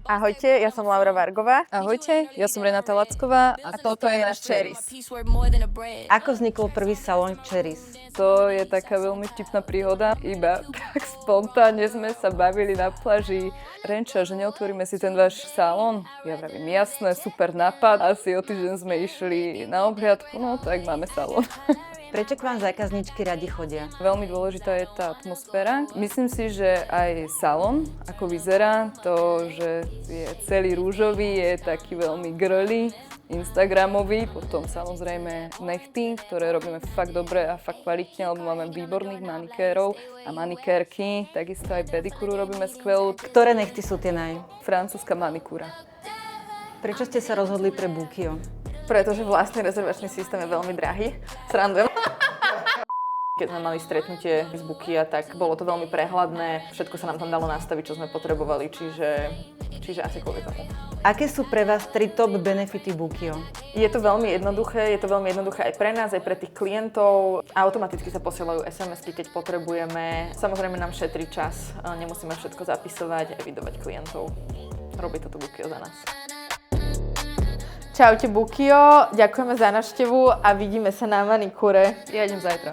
Ahojte, ja som Laura Vargová. Ahojte, ja som Renata Lacková A toto je náš Cherries. Ako vznikol prvý salón Cherries? To je taká veľmi vtipná príhoda. Iba tak spontánne sme sa bavili na pláži. Renča, že neotvoríme si ten váš salón? Ja vravím, jasné, super nápad. Asi o týždeň sme išli na obhliadku, no tak máme salón. Prečo k vám zákazničky radi chodia? Veľmi dôležitá je tá atmosféra. Myslím si, že aj salón, ako vyzerá, to, že je celý rúžový, je taký veľmi girly, instagramový. Potom samozrejme nechty, ktoré robíme fakt dobre a fakt kvalitne, lebo máme výborných manikérov a manikérky. Takisto aj pedikúru robíme skvelú. Ktoré nechty sú tie Francúzska manikúra. Prečo ste sa rozhodli pre Bookio? Pretože vlastne rezervačný systém je veľmi drahý. Srandujem. Keď sme mali stretnutie z Bookia, tak bolo to veľmi prehľadné. Všetko sa nám tam dalo nastaviť, čo sme potrebovali, čiže asi kvôli tomu. Aké sú pre vás 3 top benefity Bookio? Je to veľmi jednoduché aj pre nás, aj pre tých klientov. Automaticky sa posielajú SMS-ky, keď potrebujeme. Samozrejme nám šetrí čas, nemusíme všetko zapisovať a evidovať klientov. Robí toto Bookio za nás. Čaute Bookio, ďakujeme za návštevu a vidíme sa na manikúre. Ja idem zajtra.